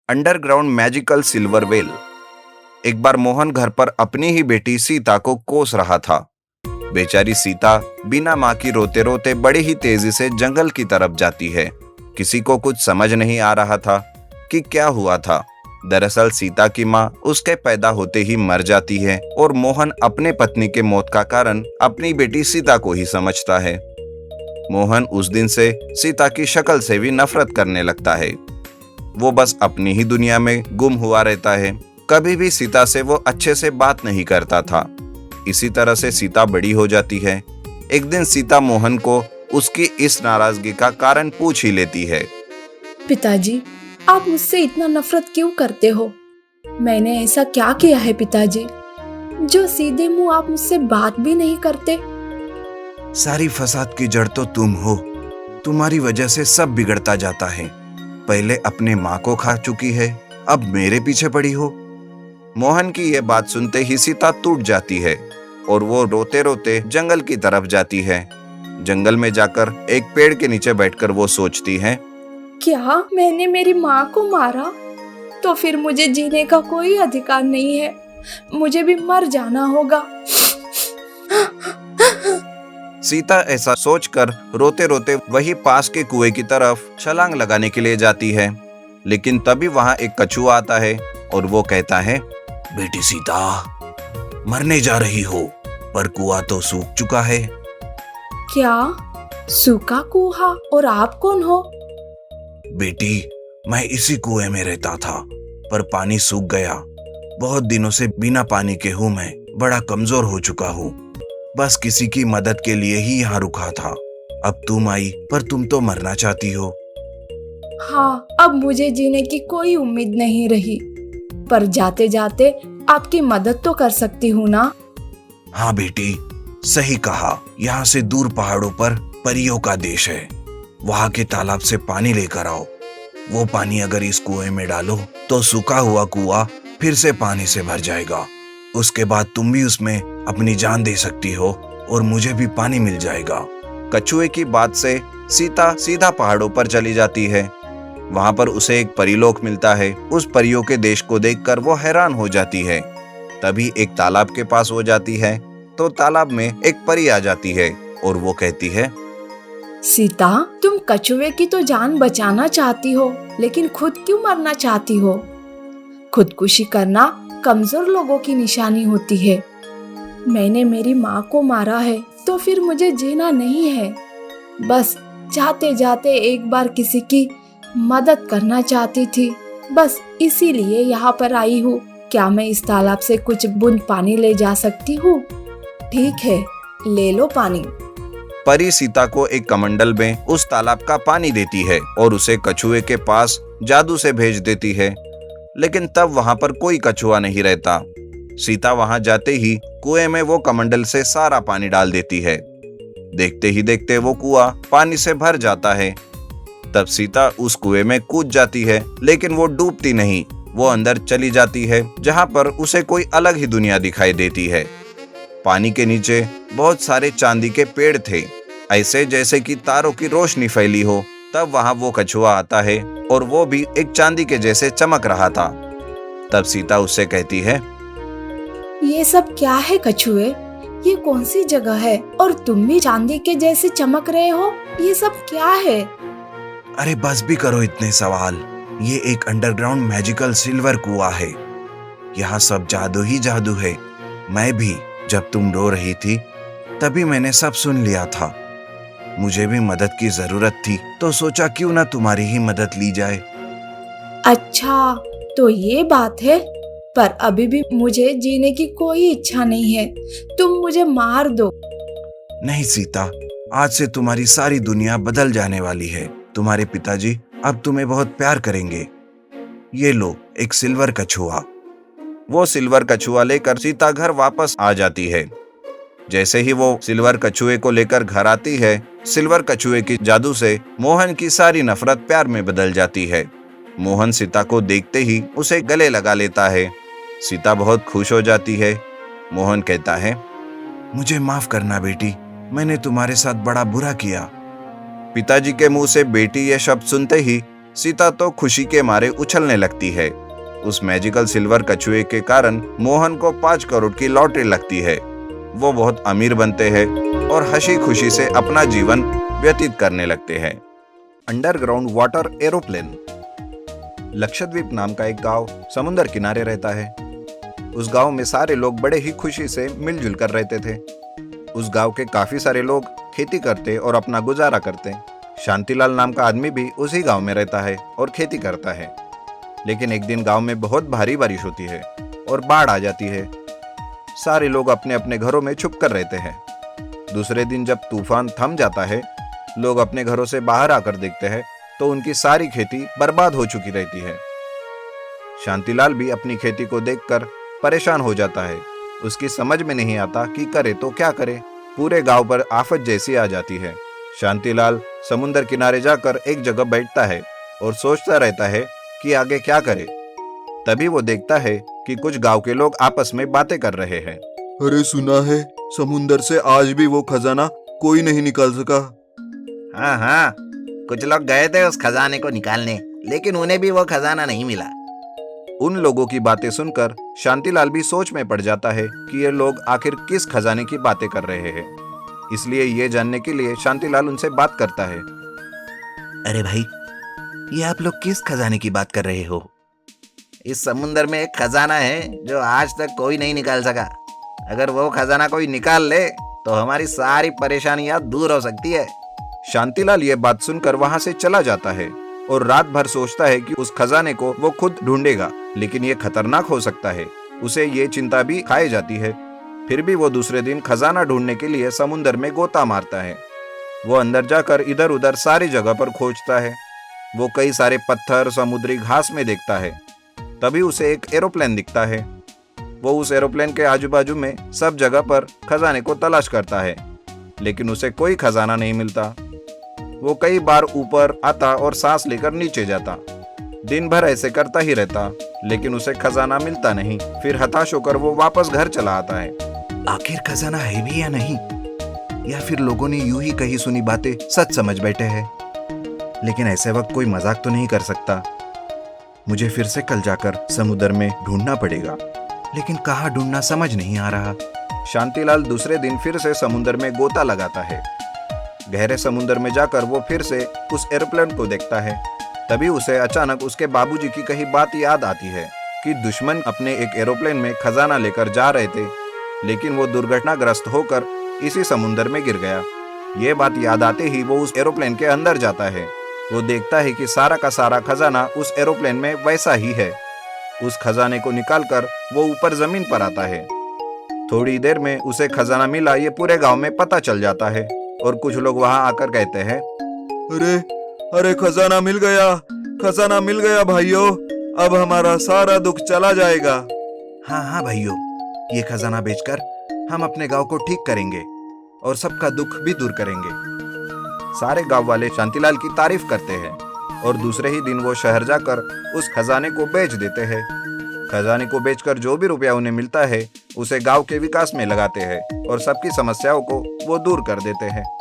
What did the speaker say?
Underground magical silver well. एक बार मोहन घर पर अपनी ही बेटी सीता को कोस रहा था। बेचारी सीता बिना माँ की रोते रोते बड़ी ही तेजी से जंगल की तरफ जाती है। किसी को कुछ समझ नहीं आ रहा था कि क्या हुआ था। दरअसल सीता की माँ उसके पैदा होते ही मर जाती है और मोहन अपने पत्नी के मौत का कारण अपनी बेटी सीता को ही समझता है। मोहन उस दिन से सीता की शक्ल से भी नफरत करने लगता है। वो बस अपनी ही दुनिया में गुम हुआ रहता है। कभी भी सीता से वो अच्छे से बात नहीं करता था। इसी तरह से सीता बड़ी हो जाती है। एक दिन सीता मोहन को उसकी इस नाराजगी का कारण पूछ ही लेती है। पिताजी, आप मुझसे इतना नफरत क्यों करते हो? मैंने ऐसा क्या किया है पिताजी, जो सीधे मुंह आप मुझसे बात भी नहीं करते? सारी फसाद की जड़ तो तुम हो। तुम्हारी वजह से सब बिगड़ता जाता है। पहले अपने माँ को खा चुकी है, अब मेरे पीछे पड़ी हो। मोहन की यह बात सुनते ही सीता टूट जाती है और वो रोते रोते जंगल की तरफ जाती है। जंगल में जाकर एक पेड़ के नीचे बैठकर वो सोचती है, क्या मैंने मेरी माँ को मारा? तो फिर मुझे जीने का कोई अधिकार नहीं है। मुझे भी मर जाना होगा। सीता ऐसा सोचकर रोते रोते वही पास के कुएं की तरफ छलांग लगाने के लिए जाती है। लेकिन तभी वहां एक कछुआ आता है और वो कहता है, बेटी सीता, मरने जा रही हो, पर कुआं तो सूख चुका है। क्या? सूखा कुआं? और आप कौन हो? बेटी, मैं इसी कुएं में रहता था, पर पानी सूख गया। बहुत दिनों से बिना पानी के हूं मैं, बड़ा कमजोर हो चुका हूं। बस किसी की मदद के लिए ही यहाँ रुका था। अब तुम आई, पर तुम तो मरना चाहती हो। हाँ, अब मुझे जीने की कोई उम्मीद नहीं रही, पर जाते जाते आपकी मदद तो कर सकती हूँ ना? हाँ बेटी, सही कहा। यहाँ से दूर पहाड़ों पर परियों का देश है। वहां के तालाब से पानी लेकर आओ। वो पानी अगर इस कुएं में डालो तो सूखा हुआ कुआं फिर से पानी से भर जाएगा। उसके बाद तुम भी उसमें अपनी जान दे सकती हो और मुझे भी पानी मिल जाएगा। कछुए की बात से सीता सीधा पहाड़ों पर चली जाती है। वहां पर उसे एक परीलोक मिलता है। उस परियों के देश को देखकर वो हैरान हो जाती है। तभी एक तालाब के पास हो जाती है तो तालाब में एक परी आ जाती है और वो कहती है, सीता, तुम कछुए की तो जान बचाना चाहती हो, लेकिन खुद क्यों मरना चाहती हो? खुदकुशी करना कमजोर लोगों की निशानी होती है। मैंने मेरी माँ को मारा है, तो फिर मुझे जीना नहीं है। बस जाते जाते एक बार किसी की मदद करना चाहती थी। बस इसीलिए यहाँ पर आई हूँ। क्या मैं इस तालाब से कुछ बूंद पानी ले जा सकती हूँ? ठीक है, ले लो पानी। परी सीता को एक कमंडल में उस तालाब का पानी देती है और उसे कछुए के पास जादू से भेज देती है। लेकिन तब वहां पर कोई कछुआ नहीं रहता। सीता वहां जाते ही कुएं में वो कमंडल से सारा पानी डाल देती है। देखते ही देखते वो कुआं पानी से भर जाता है। तब सीता उस कुएं में कूद जाती है, लेकिन वो डूबती नहीं। वो अंदर चली जाती है, जहां पर उसे कोई अलग ही दुनिया दिखाई देती है। पानी के नीचे बहुत सारे चांदी के पेड़ थे, ऐसे जैसे कि तारों की रोशनी फैली हो। तब वहां वो कछुआ आता है और वो भी एक चांदी के जैसे चमक रहा था। तब सीता उससे कहती है, ये सब क्या है कछुए? ये कौन सी जगह है और तुम भी चांदी के जैसे चमक रहे हो? ये सब क्या है? अरे बस भी करो इतने सवाल। ये एक अंडरग्राउंड मैजिकल सिल्वर कुआं है। यहाँ सब जादू ही जादू है। मैं भी जब तुम रो रही थी तभी मैंने सब सुन लिया था। मुझे भी मदद की जरूरत थी, तो सोचा क्यों ना तुम्हारी ही मदद ली जाए। अच्छा, तो ये बात है। पर अभी भी मुझे जीने की कोई इच्छा नहीं है। तुम मुझे मार दो। नहीं सीता, आज से तुम्हारी सारी दुनिया बदल जाने वाली है। तुम्हारे पिताजी अब तुम्हें बहुत प्यार करेंगे। ये लो, एक सिल्वर कछुआ। वो सिल्वर कछुआ लेकर सीता घर वापस आ जाती है। जैसे ही वो सिल्वर कछुए को लेकर घर आती है, सिल्वर कछुए की जादू से मोहन की सारी नफरत प्यार में बदल जाती है। मोहन सीता को देखते ही उसे गले लगा लेता है। सीता बहुत खुश हो जाती है। मोहन कहता है, मुझे माफ करना बेटी, मैंने तुम्हारे साथ बड़ा बुरा किया। पिताजी के मुंह से बेटी यह शब्द सुनते ही सीता तो खुशी के मारे उछलने लगती है। उस मैजिकल सिल्वर कछुए के कारण मोहन को 5 करोड़ की लॉटरी लगती है। वो बहुत अमीर बनते हैं और हंसी खुशी से अपना जीवन व्यतीत करने लगते हैं। Underground water aeroplane. लक्षद्वीप नाम का एक गांव समुद्र किनारे रहता है। उस गांव में सारे लोग बड़े ही खुशी से मिलजुल कर रहते थे। उस गांव के काफी सारे लोग खेती करते और अपना गुजारा करते। शांतिलाल नाम का आदमी भी उसी गांव में रहता है और खेती करता है। लेकिन एक दिन गांव में बहुत भारी बारिश होती है और बाढ़ आ जाती है। सारे लोग अपने अपने घरों में छुप कर रहते हैं। दूसरे दिन जब तूफान थम जाता है, लोग अपने घरों से बाहर आकर देखते हैं तो उनकी सारी खेती बर्बाद हो चुकी रहती है। शांतिलाल भी अपनी खेती को देखकर परेशान हो जाता है। उसकी समझ में नहीं आता कि करे तो क्या करे। पूरे गांव पर आफत जैसी आ जाती है। शांतिलाल समुद्र किनारे जाकर एक जगह बैठता है और सोचता रहता है कि आगे क्या करे। तभी वो देखता है कि कुछ गांव के लोग आपस में बातें कर रहे हैं। अरे सुना है, समुंदर से आज भी वो खजाना कोई नहीं निकाल सका। हाँ हाँ, कुछ लोग गए थे उस खजाने को निकालने, लेकिन उन्हें भी वो खजाना नहीं मिला। उन लोगों की बातें सुनकर शांतिलाल भी सोच में पड़ जाता है कि ये लोग आखिर किस खजाने की बातें कर रहे हैं। इसलिए ये जानने के लिए शांतिलाल उनसे बात करता है। अरे भाई, ये आप लोग किस खजाने की बात कर रहे हो? इस समुंदर में एक खजाना है जो आज तक कोई नहीं निकाल सका। अगर वो खजाना कोई निकाल ले तो हमारी सारी परेशानियां दूर हो सकती है। शांतिलाल ये बात सुनकर वहां से चला जाता है और रात भर सोचता है कि उस खजाने को वो खुद ढूंढेगा, लेकिन ये खतरनाक हो सकता है। उसे ये चिंता भी खाए जाती है। फिर भी वो दूसरे दिन खजाना ढूंढने के लिए समुद्र में गोता मारता है। वो अंदर जाकर इधर उधर सारी जगह पर खोजता है। वो कई सारे पत्थर, समुद्री घास में देखता है। तभी उसे एक एरोप्लेन दिखता है। वो उस एरोप्लेन के आजू बाजू में सब जगह पर खजाने को तलाश करता है, लेकिन उसे कोई खजाना नहीं मिलता। वो कई बार ऊपर आता और सांस लेकर नीचे जाता। दिन भर ऐसे करता ही रहता, लेकिन उसे खजाना मिलता नहीं। फिर हताश होकर वो वापस घर चला आता है। आखिर खजाना है भी या नहीं, या फिर लोगों ने यूं ही कही सुनी बातें सच समझ बैठे हैं। लेकिन ऐसे वक्त कोई मजाक तो नहीं कर सकता। मुझे फिर से कल जाकर समुद्र में ढूंढना पड़ेगा, लेकिन कहाँ ढूंढना समझ नहीं आ रहा। शांतिलाल दूसरे दिन फिर से समुद्र में गोता लगाता है। गहरे समुद्र में जाकर वो फिर से उस एरोप्लेन को देखता है। तभी उसे अचानक उसके बाबूजी की कही बात याद आती है कि दुश्मन अपने एक एरोप्लेन में खजाना लेकर जा रहे थे, लेकिन वो दुर्घटनाग्रस्त होकर इसी समुद्र में गिर गया। ये बात याद आते ही वो उस एरोप्लेन के अंदर जाता है। वो देखता है कि सारा का सारा खजाना उस एरोप्लेन में वैसा ही है। उस खजाने को निकालकर वो ऊपर जमीन पर आता है। थोड़ी देर में उसे खजाना मिला ये पूरे गांव में पता चल जाता है और कुछ लोग वहां आकर कहते हैं, अरे अरे खजाना मिल गया, खजाना मिल गया भाइयों, अब हमारा सारा दुख चला जाएगा। हाँ हाँ भाइयों, ये खजाना बेचकर हम अपने गांव को ठीक करेंगे और सबका दुख भी दूर करेंगे। सारे गांव वाले शांतिलाल की तारीफ करते हैं और दूसरे ही दिन वो शहर जाकर उस खजाने को बेच देते हैं। खजाने को बेचकर जो भी रुपया उन्हें मिलता है उसे गांव के विकास में लगाते हैं और सबकी समस्याओं को वो दूर कर देते हैं।